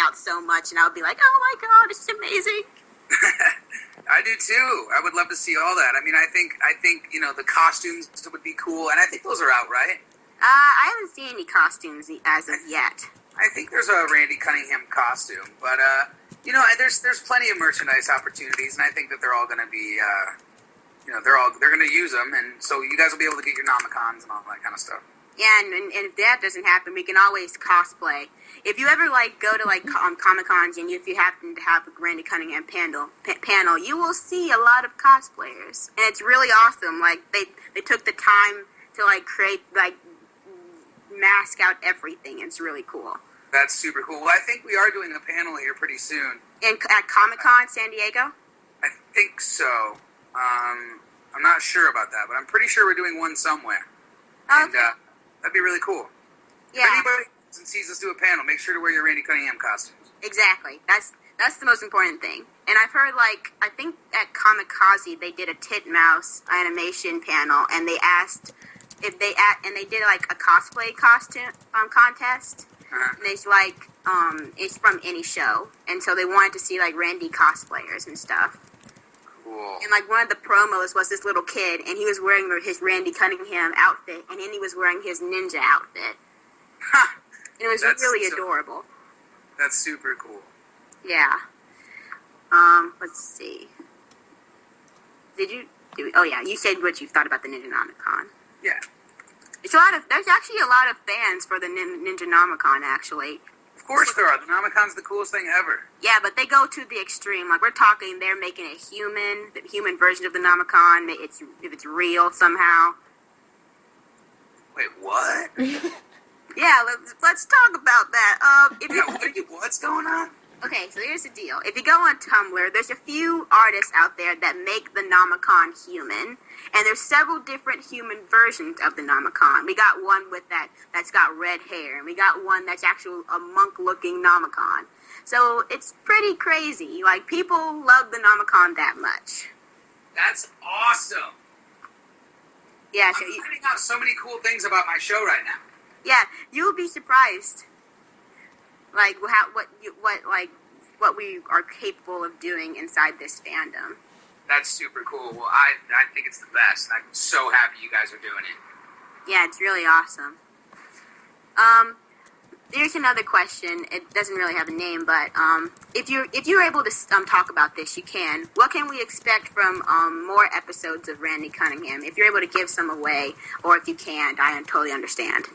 out so much, and I would be like, oh my god, this is amazing. I do too. I would love to see all that. I mean, I think the costumes would be cool, and I think those are out, right? I haven't seen any costumes as of yet. I think there's a Randy Cunningham costume, but there's plenty of merchandise opportunities, and I think that they're all going to be, they're going to use them, and so you guys will be able to get your Nomicons and all that kind of stuff. Yeah, and if that doesn't happen, we can always cosplay. If you ever go to Comic Cons and if you happen to have a Randy Cunningham panel, you will see a lot of cosplayers, and it's really awesome. Like they took the time to create mask out everything. It's really cool. That's super cool. Well, I think we are doing a panel here pretty soon. At Comic Con San Diego? I think so. I'm not sure about that, but I'm pretty sure we're doing one somewhere. Okay. And that'd be really cool. Yeah. If anybody sees us do a panel, make sure to wear your Randy Cunningham costumes. Exactly. That's the most important thing. And I've heard, I think at Kamikaze they did a Titmouse animation panel, and they asked if they did a cosplay costume contest. Uh-huh. And it's from any show, and so they wanted to see Randy cosplayers and stuff. Cool. And one of the promos was this little kid, and he was wearing his Randy Cunningham outfit, and then he was wearing his ninja outfit. Ha! And it was really adorable. That's super cool. Yeah. Let's see. Oh yeah, you said what you thought about the Ninjanomicon. Yeah. There's actually a lot of fans for the Ninjanomicon, actually. Of course there are. The Nomicon's the coolest thing ever. Yeah, but they go to the extreme. We're talking, they're making the human version of the Nomicon, if it's real somehow. Wait, what? Yeah, let's talk about that. What's going on? Okay, so here's the deal. If you go on Tumblr, there's a few artists out there that make the Nomicon human, and there's several different human versions of the Nomicon. We got one that's got red hair, and we got one that's actually a monk-looking Nomicon. So it's pretty crazy. People love the Nomicon that much. That's awesome. Yeah, I'm finding out so many cool things about my show right now. Yeah, you'll be surprised. What we are capable of doing inside this fandom. That's super cool. Well, I think it's the best. I'm so happy you guys are doing it. Yeah, it's really awesome. There's another question. It doesn't really have a name, but if you're able to talk about this, you can. What can we expect from more episodes of Randy Cunningham? If you're able to give some away, or if you can't, I totally understand.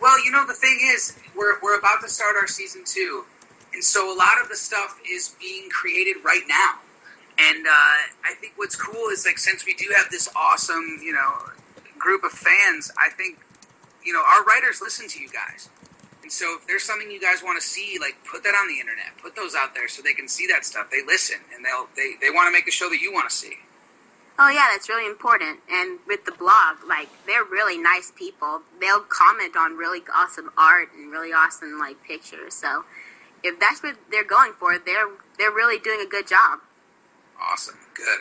Well, the thing is, we're about to start our season 2, and so a lot of the stuff is being created right now. And I think what's cool is since we do have this awesome group of fans, I think our writers listen to you guys. And so if there's something you guys want to see, put that on the internet, put those out there so they can see that stuff. They listen, and they want to make a show that you want to see. Oh yeah, that's really important. And with the blog, they're really nice people. They'll comment on really awesome art and really awesome pictures. So if that's what they're going for, they're really doing a good job. Awesome, good.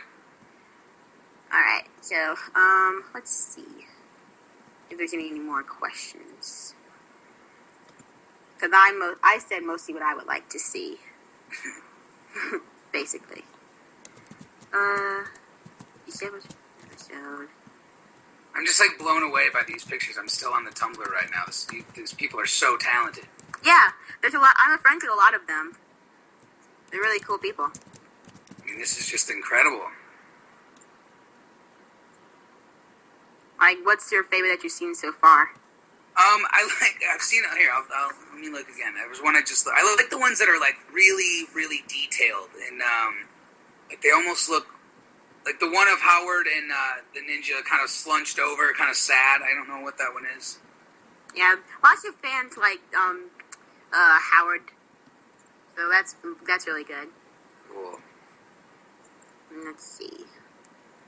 All right, so let's see if there's any more questions. Because I said mostly what I would like to see, basically. You said which episode? I'm just blown away by these pictures. I'm still on the Tumblr right now. These people are so talented. Yeah, there's a lot. I'm friends with a lot of them. They're really cool people. I mean, this is just incredible. What's your favorite that you've seen so far? I've seen it here. I'll let me look again. There was one I like the ones that are really, really detailed, and they almost look like the one of Howard and the ninja kind of slunched over, kind of sad. I don't know what that one is. Yeah, lots of fans Howard, so that's really good. Cool. Let's see.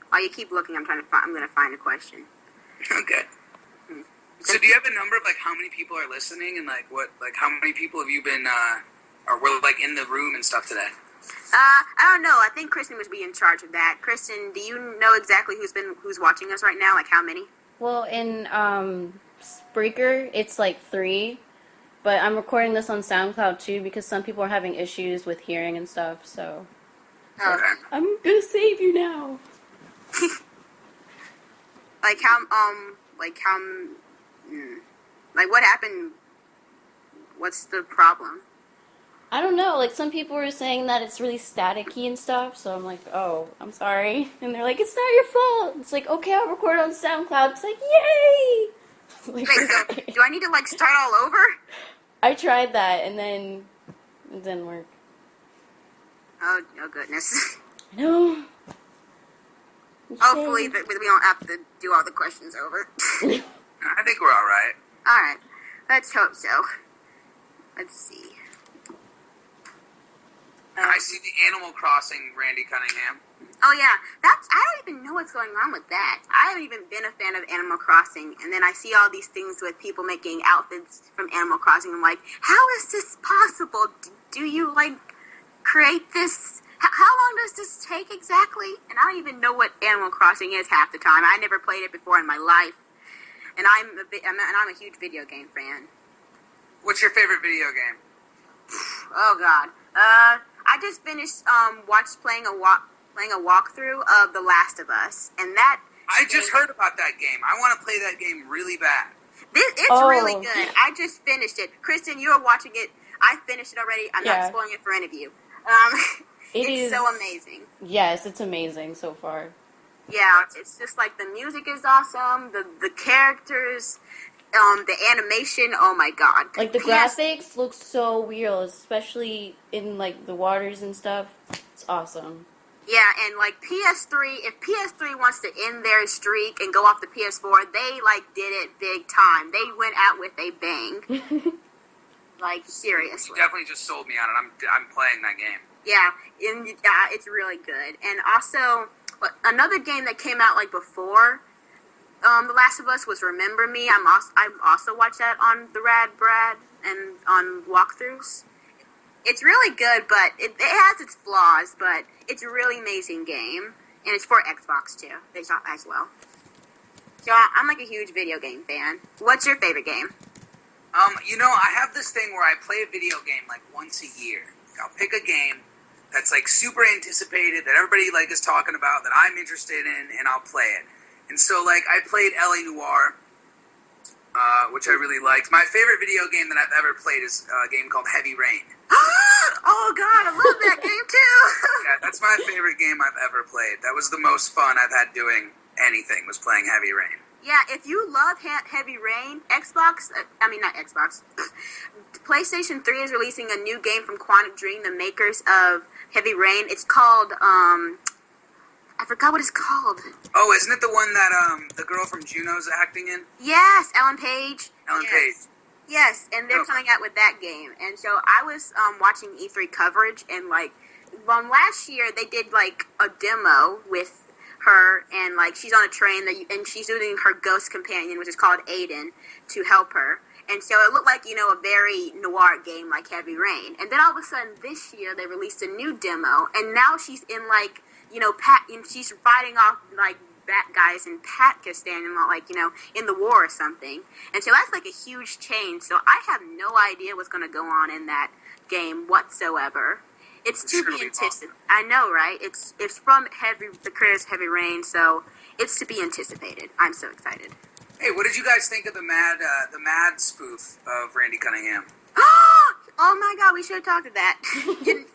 While you keep looking, I'm going to find a question. Okay. So do you have a number of how many people are listening and how many people have you been or were in the room and stuff today? I don't know. I think Kristen would be in charge of that. Kristen, do you know exactly who's watching us right now? How many? Well, in Spreaker, it's 3, But I'm recording this on SoundCloud too because some people are having issues with hearing and stuff. So Okay. I'm gonna save you now. Like like what happened? What's the problem? I don't know. Like some people were saying that it's really staticky and stuff. So I'm like, oh, I'm sorry. And they're like, it's not your fault. It's like, okay, I'll record on SoundCloud. It's like, yay! Like, Wait, so do I need to like start all over? I tried that and then it didn't work. Oh goodness. No. Hopefully that we don't have to do all the questions over. I think we're all right. All right, let's hope so. Let's see. I see the Animal Crossing, Randy Cunningham. Oh yeah, I don't even know what's going on with that. I haven't even been a fan of Animal Crossing, and then I see all these things with people making outfits from Animal Crossing. I'm like, how is this possible? Do you like create this? How long does this take exactly? And I don't even know what Animal Crossing is half the time. I never played it before in my life, and I'm a huge video game fan. What's your favorite video game? Oh God, I just finished playing a walkthrough of The Last of Us, and that I just heard about that game. I want to play that game really bad. It's really good. I just finished it. Kristen, you are watching it. I finished it already. I'm not spoiling it for any of you. It's so amazing. Yes, it's amazing so far. Yeah, it's just like the music is awesome. The characters, the animation. Oh my God! Like the graphics look so real, especially in like the waters and stuff. It's awesome. Yeah, and like PS3, if PS3 wants to end their streak and go off the PS4, they like did it big time. They went out with a bang. Like seriously. You definitely just sold me on it. I'm playing that game. Yeah, it's really good. And also, another game that came out like before The Last of Us was Remember Me. I also watched that on the Rad Brad and on walkthroughs. It's really good, but it has its flaws, but it's a really amazing game. And it's for Xbox too, as well. So I'm like a huge video game fan. What's your favorite game? I have this thing where I play a video game like once a year. I'll pick a game that's like super anticipated, that everybody like is talking about, that I'm interested in, and I'll play it. And so like I played L.A. Noire, which I really liked. My favorite video game that I've ever played is a game called Heavy Rain. Oh God, I love that game too. Yeah, that's my favorite game I've ever played. That was the most fun I've had doing anything, was playing Heavy Rain. Yeah, if you love Heavy Rain, not Xbox, PlayStation 3 is releasing a new game from Quantic Dream, the makers of Heavy Rain. It's called, I forgot what it's called. Oh, isn't it the one that the girl from Juno's acting in? Yes, Ellen Page. Ellen Page. Yes, and they're coming out with that game. And so I was watching E3 coverage, and like, last year they did like a demo with her, and like she's on a train and she's using her ghost companion, which is called Aiden, to help her. And so it looked like, a very noir game like Heavy Rain. And then all of a sudden this year they released a new demo, and now she's in like, she's fighting off like bad guys in Pakistan and like, in the war or something. And so that's like a huge change. So I have no idea what's going to go on in that game whatsoever. It's to be anticipated. I know, right? It's from the creators of Heavy Rain, so it's to be anticipated. I'm so excited. Hey, what did you guys think of the Mad spoof of Randy Cunningham? Oh my God, we should have talked to that.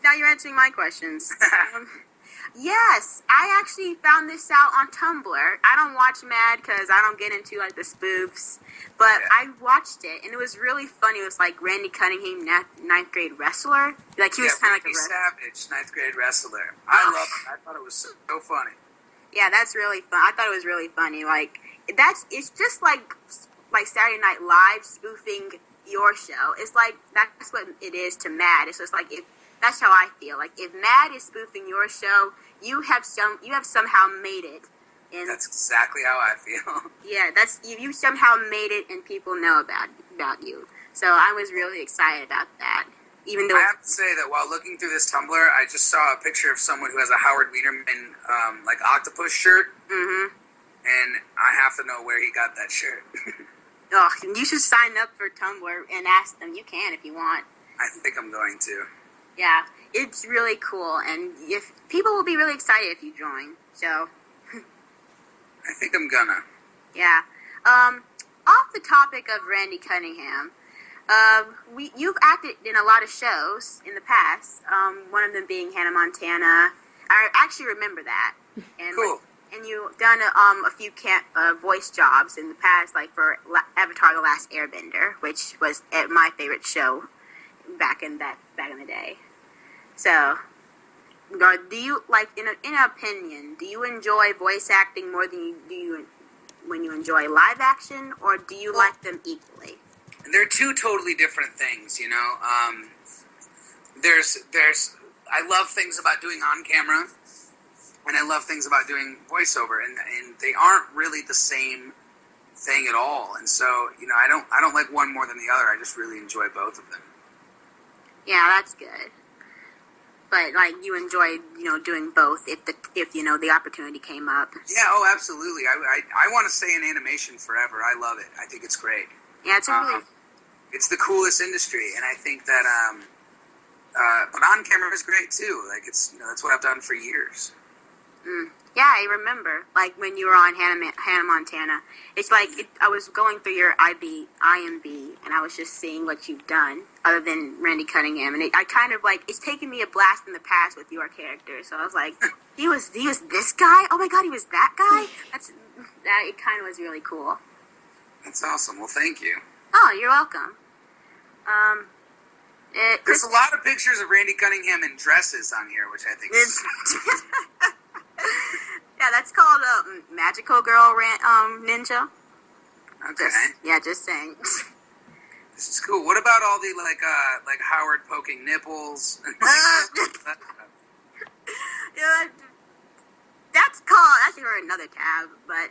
Now you're answering my questions. Yes, I actually found this out on Tumblr. I don't watch Mad because I don't get into like the spoofs, but I watched it and it was really funny. It was like Randy Cunningham, ninth grade wrestler. Like he was kind of like a Savage, ninth grade wrestler. I loved it. I thought it was so funny. Yeah, that's really fun. I thought it was really funny. Like it's just like Saturday Night Live spoofing your show. It's like that's what it is to Mad. It's just like that's how I feel. Like if Mad is spoofing your show, you have somehow made it. And that's exactly how I feel. Yeah, you somehow made it, and people know about you. So I was really excited about that. Even though I have to say that while looking through this Tumblr, I just saw a picture of someone who has a Howard Wiederman like octopus shirt, mm-hmm. and I have to know where he got that shirt. Oh, you should sign up for Tumblr and ask them. You can if you want. I think I'm going to. Yeah, it's really cool, and if people will be really excited if you join. So, I think I'm gonna. yeah. Off the topic of Randy Cunningham, you've acted in a lot of shows in the past. One of them being Hannah Montana. I actually remember that. And Cool. And you've done a few voice jobs in the past, like for Avatar: The Last Airbender, which was my favorite show back in the day. So, do you like, in an opinion, do you enjoy voice acting more than you when you enjoy live action, or do you like them equally? They're two totally different things, you know. There's I love things about doing on camera, and I love things about doing voiceover, and they aren't really the same thing at all. And so, you know, I don't like one more than the other. I just really enjoy both of them. Yeah, that's good. But like, you enjoy, you know, doing both if you know the opportunity came up. Yeah, oh, absolutely. I want to stay in animation forever. I love it. I think it's great. Yeah, it's a really. It's the coolest industry, and I think that but on camera is great too. Like, it's, you know, that's what I've done for years. Yeah, I remember, like, when you were on Hannah Montana. It's like, I was going through your IMB, and I was just seeing what you've done, other than Randy Cunningham. And I kind of, like, it's taken me a blast from the past with your character. So I was like, he was this guy? Oh my god, he was that guy? It kind of was really cool. That's awesome. Well, thank you. Oh, you're welcome. There's a lot of pictures of Randy Cunningham in dresses on here, which I think is... Yeah, that's called Magical Girl Ninja. Okay. Just saying. This is cool. What about all the like Howard poking nipples? Yeah, that's for another tab. But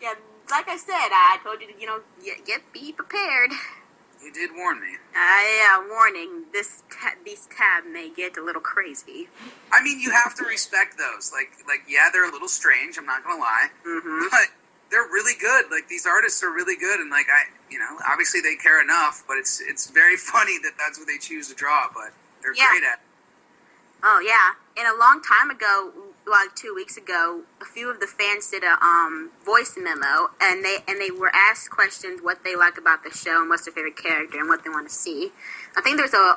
yeah, like I said, I told you to, you know, be prepared. You did warn me. Warning. These tab may get a little crazy. I mean, you have to respect those. Like, yeah, they're a little strange. I'm not gonna lie, but they're really good. Like, these artists are really good, and like, you know, obviously they care enough. But it's very funny that that's what they choose to draw. But they're great at it. Oh yeah, and a long time ago, like 2 weeks ago, a few of the fans did a voice memo, and they were asked questions what they like about the show and what's their favorite character and what they want to see. I think there's a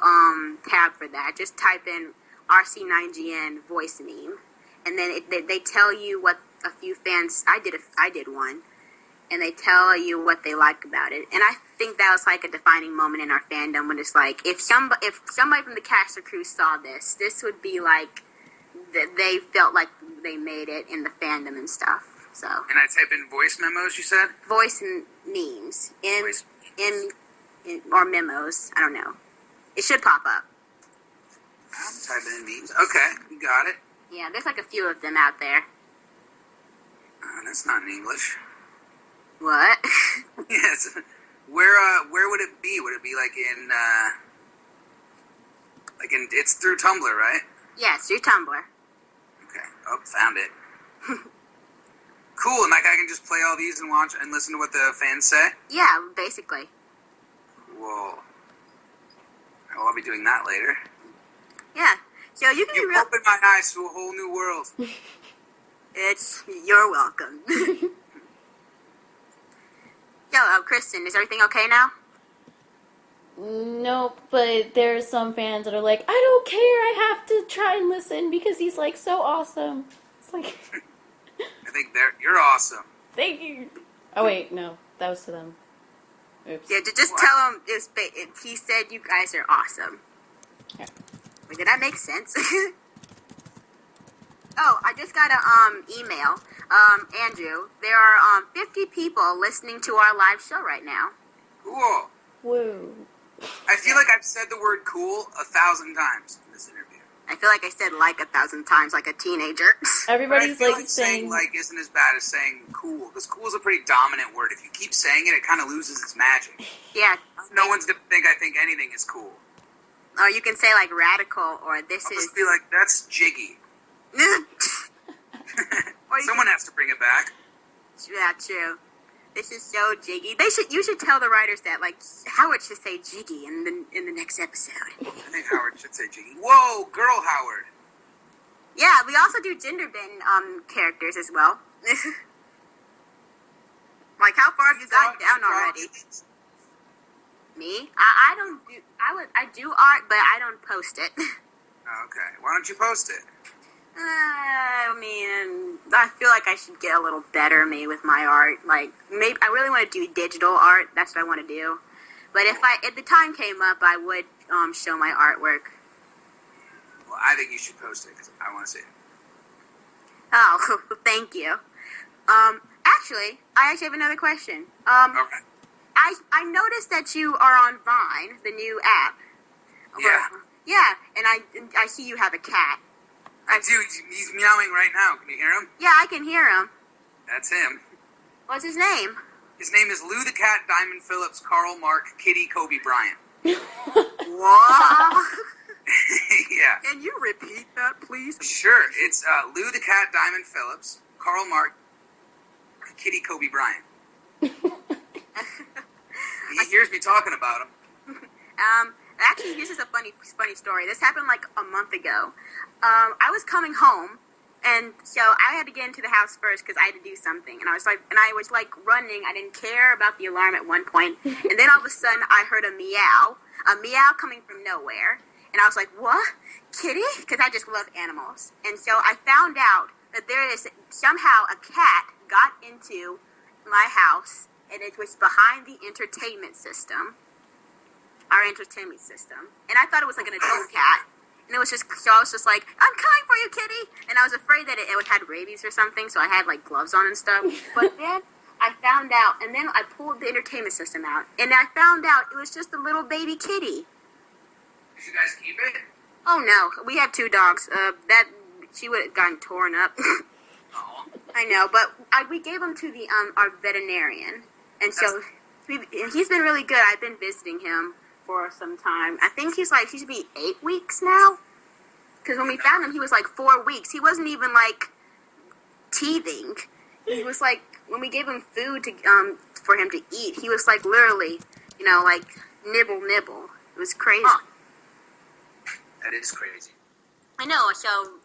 tab for that. Just type in RC9GN voice meme, and then they tell you what a few fans. I did one, and they tell you what they like about it. And I think that was like a defining moment in our fandom when it's like, if somebody from the cast or crew saw this would be like that they felt like they made it in the fandom and stuff. So. And I type in voice memos. You said voice memes in or memos. I don't know. It should pop up. I'm typing in memes. Okay, you got it. Yeah, there's like a few of them out there. That's not in English. What? Yes. Where would it be? Would it be like in it's through Tumblr, right? Yes, through Tumblr. Okay. Oh, found it. Cool. And like, I can just play all these and watch and listen to what the fans say? Yeah, basically. Whoa. I'll be doing that later. Yeah. So you can You opened my eyes to a whole new world. You're welcome. Yo, Kristen, is everything okay now? Nope, but there's some fans that are like, I don't care, I have to try and listen because he's like so awesome. It's like, I think you're awesome. thank you. Oh wait, no, that was to them. Oops. Yeah, just tell him he said you guys are awesome. Yeah. Wait, did that make sense? Oh, I just got an email. Andrew, there are 50 people listening to our live show right now. Cool. Whoa. I feel like I've said the word cool 1,000 times in this interview. I feel like I said like 1,000 times, like a teenager. Everybody's like saying like isn't as bad as saying cool, because cool is a pretty dominant word. If you keep saying it, it kind of loses its magic. Yeah. No one's gonna think I think anything is cool. Or you can say like radical, or this I'll is. just be like, that's jiggy. Someone has to bring it back. Yeah, true. This is so jiggy. You should tell the writers that, like, Howard should say jiggy in the next episode. I think Howard should say jiggy. Whoa, girl Howard. Yeah, we also do gender bend characters as well. Like, how far have you gotten down already? Me? I don't do. I do art, but I don't post it. Okay, why don't you post it? I mean, I feel like I should get a little better maybe with my art. Like, maybe I really want to do digital art. That's what I want to do. But if the time came up, I would show my artwork. Well, I think you should post it because I want to see it. Oh, thank you. Actually, I have another question. Okay. I noticed that you are on Vine, the new app. Yeah. Yeah, and I see you have a cat. I do. He's meowing right now. Can you hear him? Yeah, I can hear him. That's him. What's his name? His name is Lou the Cat, Diamond Phillips, Carl Mark, Kitty, Kobe Bryant. What? Yeah. Can you repeat that, please? Sure. It's Lou the Cat, Diamond Phillips, Carl Mark, Kitty, Kobe Bryant. He hears me talking about him. Actually, this is a funny story. This happened like a month ago. I was coming home, and so I had to get into the house first because I had to do something. And I was like running. I didn't care about the alarm at one point, and then all of a sudden I heard a meow coming from nowhere, and I was like, "What, kitty?" Because I just love animals. And so I found out that there is somehow a cat got into my house, and it was behind the entertainment system. Our entertainment system. And I thought it was like an adult cat. And it was just, so I was just like, "I'm coming for you, kitty." And I was afraid that it had rabies or something, so I had like gloves on and stuff. But then I found out, and then I pulled the entertainment system out, and I found out it was just a little baby kitty. Did you guys keep it? Oh no, we have 2 dogs. She would have gotten torn up. Oh. I know, but we gave him to the our veterinarian. And so he's been really good. I've been visiting him for some time. I think he should be 8 weeks now. Because when we found him, he was like 4 weeks. He wasn't even like teething. He was like, when we gave him food for him to eat, he was like literally, like nibble. It was crazy. Huh. That is crazy. I know. So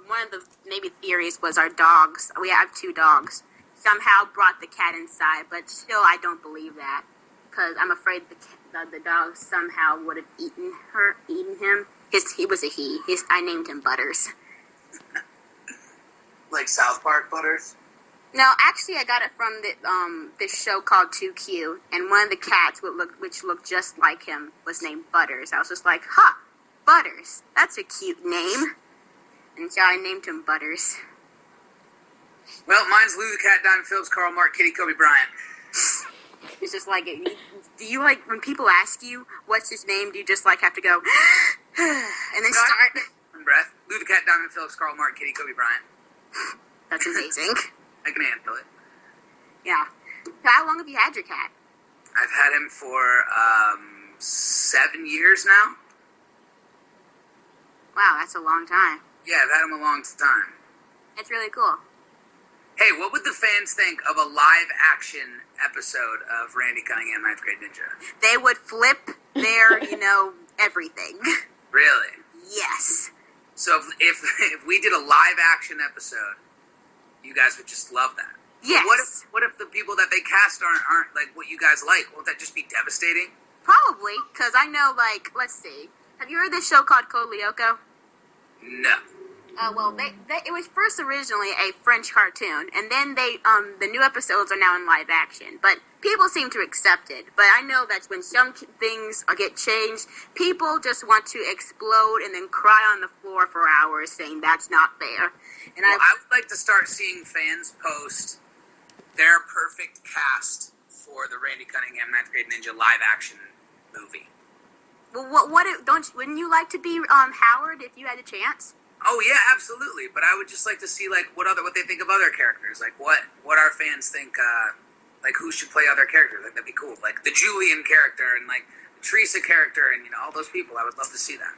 one of the maybe theories was our dogs. We have 2 dogs. Somehow brought the cat inside, but still I don't believe that. Because I'm afraid the dog somehow would have eaten him. He was a he. I named him Butters. Like South Park Butters? No, actually I got it from this show called 2Q, and one of the cats which looked just like him was named Butters. I was just like, Butters. That's a cute name. And so I named him Butters. Well, mine's Lou the Cat, Diamond Phillips, Carl Mark, Kitty, Kobe Bryant. It's just like, do you like, when people ask you what's his name, do you just like have to go, and then start? Breath. Lou the Cat, Diamond Phillips, Carl Mark, Kitty, Kobe Bryant. That's amazing. I can handle it. Yeah. How long have you had your cat? I've had him for 7 years now. Wow, that's a long time. Yeah, I've had him a long time. That's really cool. Hey, what would the fans think of a live-action episode of Randy Cunningham, 9th Grade Ninja? They would flip their, everything. Really? Yes. So if we did a live-action episode, you guys would just love that. Yes. What if the people that they cast aren't like what you guys like? Won't that just be devastating? Probably, because I know, let's see. Have you heard this show called Code Lyoko? No. Well, it was first originally a French cartoon, and then the new episodes are now in live action. But people seem to accept it. But I know that when some things get changed, people just want to explode and then cry on the floor for hours, saying that's not fair. And I would like to start seeing fans post their perfect cast for the Randy Cunningham 9th Grade Ninja live action movie. Well, wouldn't you like to be Howard if you had a chance? Oh yeah, absolutely. But I would just like to see what they think of other characters, like what our fans think, who should play other characters. Like that'd be cool, like the Julian character and like the Teresa character and all those people. I would love to see that.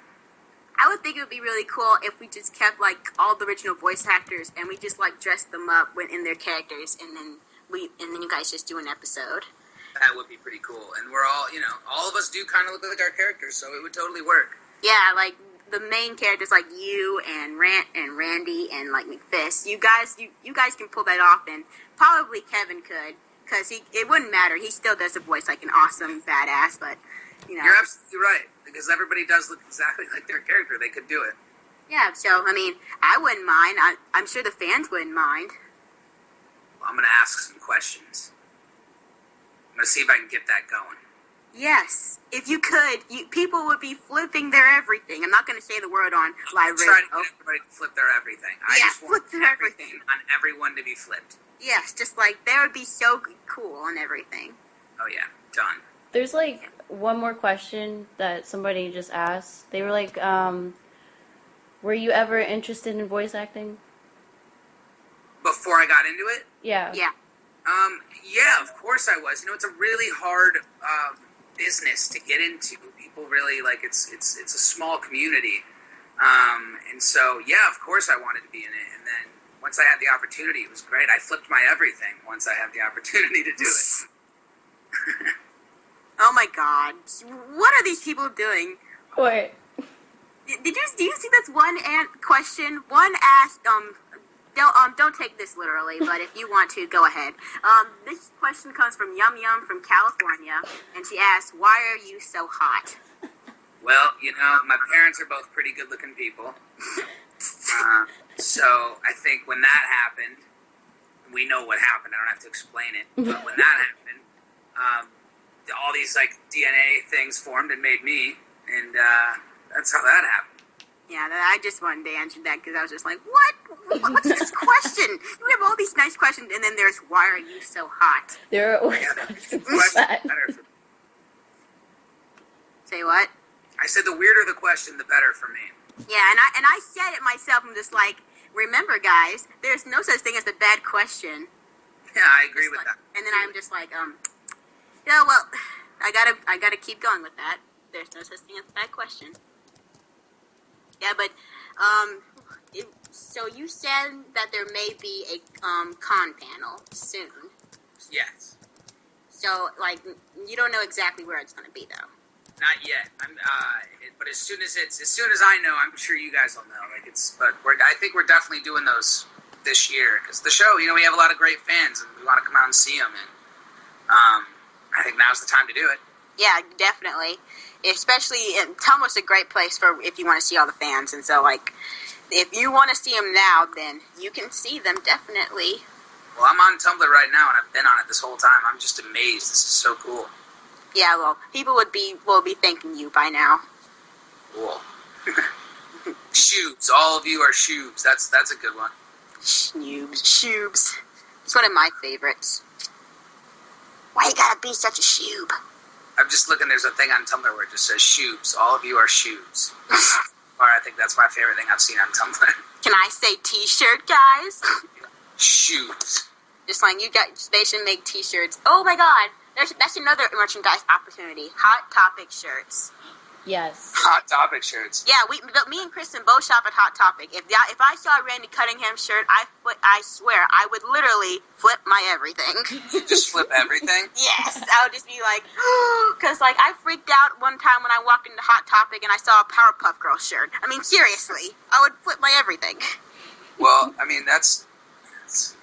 I would think it would be really cool if we just kept all the original voice actors and we just dressed them up in their characters and then and then you guys just do an episode. That would be pretty cool. And we're all, all of us do kind of look like our characters, so it would totally work. Yeah, like the main characters, like you and Randy and like McFist. You guys can pull that off, and probably Kevin could, because it wouldn't matter. He still does the voice like an awesome badass, but You're absolutely right, because everybody does look exactly like their character. They could do it. Yeah, so I mean, I wouldn't mind. I'm sure the fans wouldn't mind. Well, I'm gonna ask some questions. I'm gonna see if I can get that going. Yes, if you could, people would be flipping their everything. I'm not going to say the word on live radio. Try to get everybody to flip their everything. I just want flip their everything on everyone to be flipped. Yes, just like they would be so cool on everything. Oh yeah, done. There's like one more question that somebody just asked. They were like, were you ever interested in voice acting? Before I got into it? Yeah. Yeah. Yeah, of course I was. It's a really hard business to get into. People really it's a small community, and so yeah, of course I wanted to be in it. And then once I had the opportunity, it was great. I flipped my everything once I had the opportunity to do it. Oh my God, what are these people doing? What? Do you see this one question? One asked don't take this literally, but if you want to, go ahead. This question comes from Yum Yum from California, and she asks, "Why are you so hot?" Well, my parents are both pretty good-looking people, so I think when that happened, we know what happened. I don't have to explain it, but when that happened, all these DNA things formed and made me, and that's how that happened. Yeah, I just wanted to answer that because I was just like, what? What's this question? You have all these nice questions, and then there's, why are you so hot? There are always questions that. Say what? I said the weirder the question, the better for me. Yeah, and I said it myself. I'm just like, remember, guys, there's no such thing as a bad question. Yeah, I agree with that. And then I'm just like, yeah, well, I gotta keep going with that. There's no such thing as a bad question. Yeah, but, so you said that there may be a, con panel soon. Yes. So, you don't know exactly where it's gonna be, though. Not yet. But as soon as I know, I'm sure you guys will know. I think we're definitely doing those this year, because the show, we have a lot of great fans, and we want to come out and see them, and, I think now's the time to do it. Yeah, definitely. Especially, Tumblr's a great place for if you want to see all the fans. And so, if you want to see them now, then you can see them, definitely. Well, I'm on Tumblr right now, and I've been on it this whole time. I'm just amazed. This is so cool. Yeah, well, people will be thanking you by now. Cool. Shoobs. All of you are shoobs. That's a good one. Shoobs. It's one of my favorites. Why you gotta be such a shoob? I'm just looking, there's a thing on Tumblr where it just says shoobs. All of you are shoobs. Or I think that's my favorite thing I've seen on Tumblr. Can I say t-shirt, guys? Shoobs. Just like they should make t-shirts. Oh my God, that's another merchandise opportunity. Hot Topic shirts. Yes. Hot Topic shirts. Yeah, me and Kristen both shop at Hot Topic. If I saw a Randy Cunningham's shirt, I swear I would literally flip my everything. Just flip everything? Yes, I would just be like, because I freaked out one time when I walked into Hot Topic and I saw a Powerpuff Girls shirt. I mean, seriously, I would flip my everything. Well, I mean, that's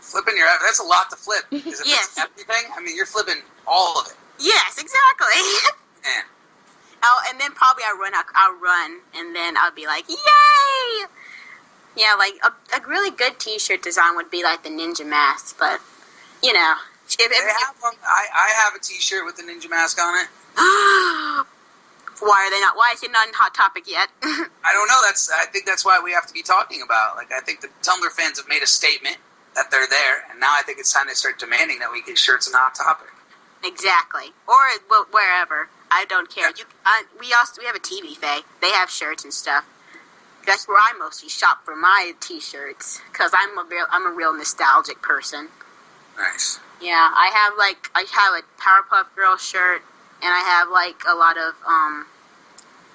flipping that's a lot to flip. Because if Yes. it's everything, I mean, you're flipping all of it. Yes, exactly. Man. Oh, and then probably I'll run, and then I'll be like, yay! Yeah, a really good t-shirt design would be like the ninja mask, but, They have one. I have a t-shirt with the ninja mask on it. Why is it not in Hot Topic yet? I don't know. I think that's why we have to be talking about. I think the Tumblr fans have made a statement that they're there, and now I think it's time to start demanding that we get shirts in Hot Topic. Exactly. Or wherever. I don't care. Yeah. We have a TV Faye. They have shirts and stuff. That's where I mostly shop for my t-shirts, because I'm a real nostalgic person. Nice. Yeah, I have a Powerpuff Girls shirt, and I have a lot of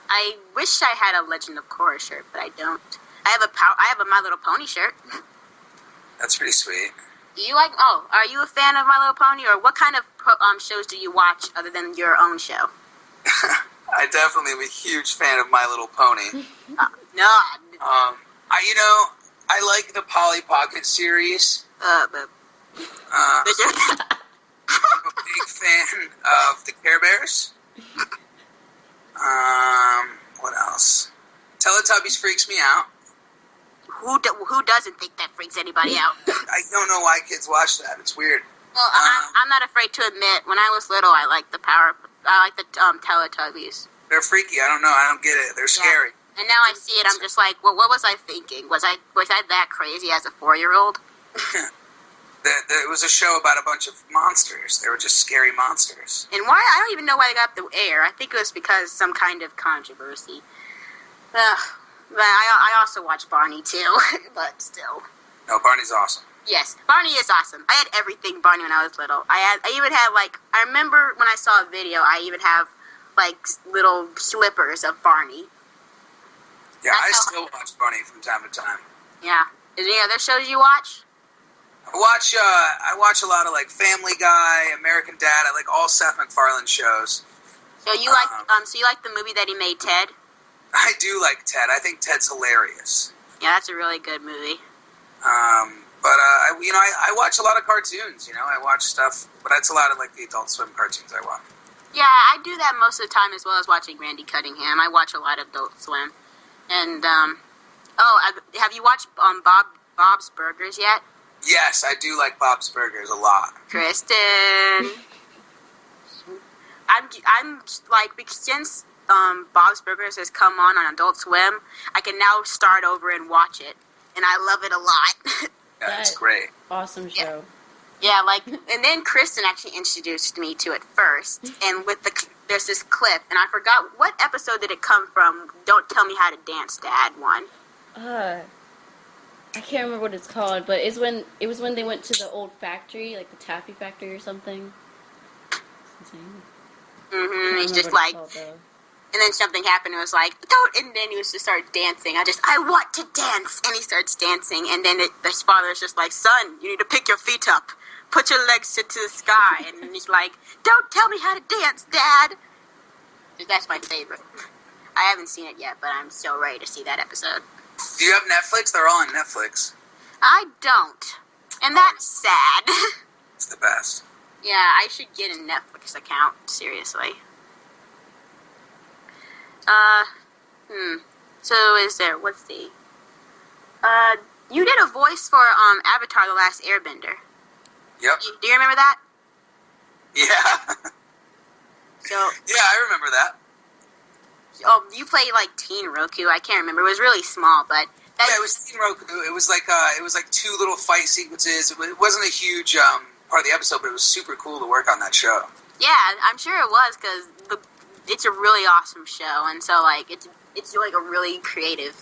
I wish I had a Legend of Korra shirt, but I don't. I have a My Little Pony shirt. That's pretty sweet. Do you like? Oh, are you a fan of My Little Pony, or what kind of shows do you watch other than your own show? I definitely am a huge fan of My Little Pony. No. I like the Polly Pocket series. But I'm a big fan of the Care Bears. What else? Teletubbies freaks me out. who doesn't think that freaks anybody out? I don't know why kids watch that. It's weird. Well, I'm not afraid to admit, when I was little, I liked the Teletubbies. They're freaky. I don't know. I don't get it. They're scary. And now I see it, I'm just like, well, what was I thinking? Was I that crazy as a 4-year-old? It was a show about a bunch of monsters. They were just scary monsters. And why? I don't even know why they got the air. I think it was because some kind of controversy. But I also watch Barney too, but still. No, Barney's awesome. Yes, Barney is awesome. I had everything Barney when I was little. I even had I remember when I saw a video, I even have little slippers of Barney. Yeah, I still watch Barney from time to time. Yeah. Is there any other shows you watch? I watch a lot of Family Guy, American Dad. I like all Seth MacFarlane shows. So you like the movie that he made, Ted? I do like Ted. I think Ted's hilarious. Yeah, that's a really good movie. I watch a lot of cartoons. I watch stuff, but that's a lot of the Adult Swim cartoons I watch. Yeah, I do that most of the time, as well as watching Randy Cunningham. I watch a lot of Adult Swim. And have you watched Bob's Burgers yet? Yes, I do like Bob's Burgers a lot. Kristen, I'm since Bob's Burgers has come on Adult Swim, I can now start over and watch it, and I love it a lot. Yeah, it's great. Awesome show. Yeah, and then Kristen actually introduced me to it first, and there's this clip, and I forgot what episode did it come from. Don't Tell Me How to Dance, Dad one. I can't remember what it's called, but it was when they went to the old factory, the taffy factory or something. He's just and then something happened. It was don't, and then he was just start dancing. I want to dance, and he starts dancing, and then his father's just like, son, you need to pick your feet up, put your legs to the sky, and he's like, don't tell me how to dance, Dad. That's my favorite. I haven't seen it yet, but I'm so ready to see that episode. Do you have Netflix? They're all on Netflix. I don't, and that's sad. It's the best. Yeah, I should get a Netflix account, seriously. So let's see. You did a voice for Avatar: The Last Airbender. Yep. Do you remember that? Yeah. So. Yeah, I remember that. Oh, you played Teen Roku. I can't remember. It was really small, but. Yeah, it was Teen Roku. It was two little fight sequences. It wasn't a huge part of the episode, but it was super cool to work on that show. Yeah, I'm sure it was, because it's a really awesome show, and so it's a really creative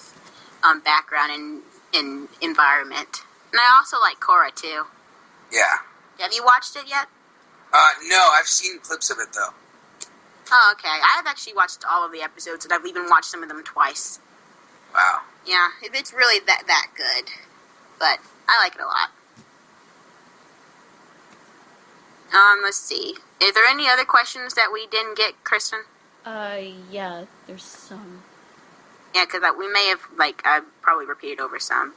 background and environment. And I also like Korra too. Yeah. Have you watched it yet? No, I've seen clips of it though. Oh, okay. I've actually watched all of the episodes, and I've even watched some of them twice. Wow. Yeah, it's really that good, but I like it a lot. Let's see. Is there any other questions that we didn't get, Kristen? Yeah, there's some. Yeah, because we may have, I probably repeated over some,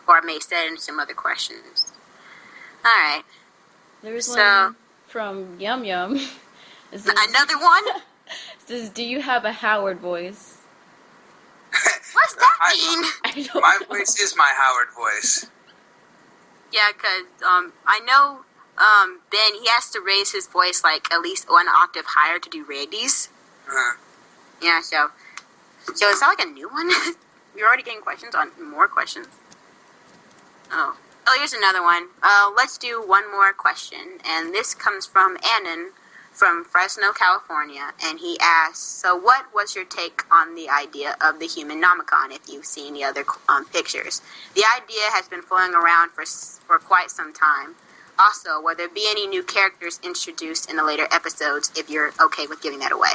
or I may have said in some other questions. Alright. There's one from Yum Yum. Another one? It says, do you have a Howard voice? What's that mean? I don't My know. voice is my Howard voice. Yeah, because I know Ben, he has to raise his voice at least one octave higher to do Randy's. Yeah, so is that a new one? You're already getting questions on more questions. Oh, here's another one. Let's do one more question, and this comes from Annan from Fresno, California, and he asks, so what was your take on the idea of the human nomicon, if you've seen the other pictures? The idea has been flowing around for quite some time. Also, will there be any new characters introduced in the later episodes, if you're okay with giving that away?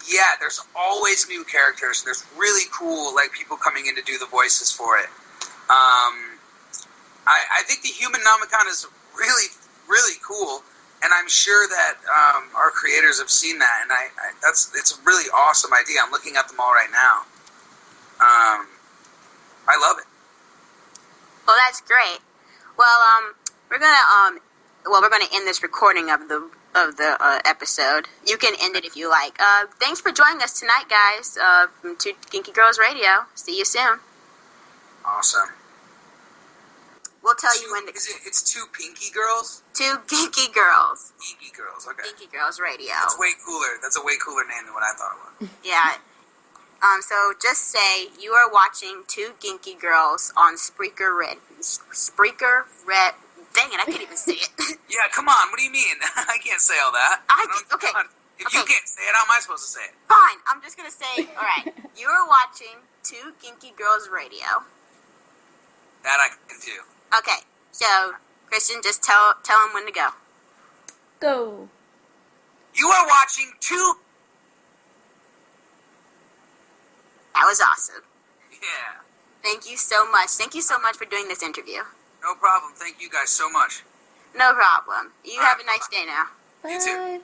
Yeah, there's always new characters. There's really cool, people coming in to do the voices for it. I think the human Nomicon is really, really cool, and I'm sure that our creators have seen that, and it's a really awesome idea. I'm looking at them all right now. I love it. Well, that's great. Well, we're gonna end this recording of the episode. You can end it if you like. Thanks for joining us tonight, guys. From Two Kinky Girls Radio. See you soon. Awesome. We'll tell you when to. It's Two Pinky Girls? Two Kinky Girls. Kinky Girls, okay. Kinky Girls Radio. That's way cooler. That's a way cooler name than what I thought it was. Yeah. So just say you are watching Two Kinky Girls on Spreaker Red. Dang it, I can't even say it. Yeah, come on. What do you mean? I can't say all that. Okay. If you can't say it, how am I supposed to say it? Fine. I'm just gonna say. All right. You are watching Two Kinky Girls Radio. That I can do. Okay. So Christian, just tell him when to go. Go. You are watching Two. That was awesome. Yeah. Thank you so much. Thank you so much for doing this interview. No problem. Thank you guys so much. No problem. You have a nice day now. Bye. You too.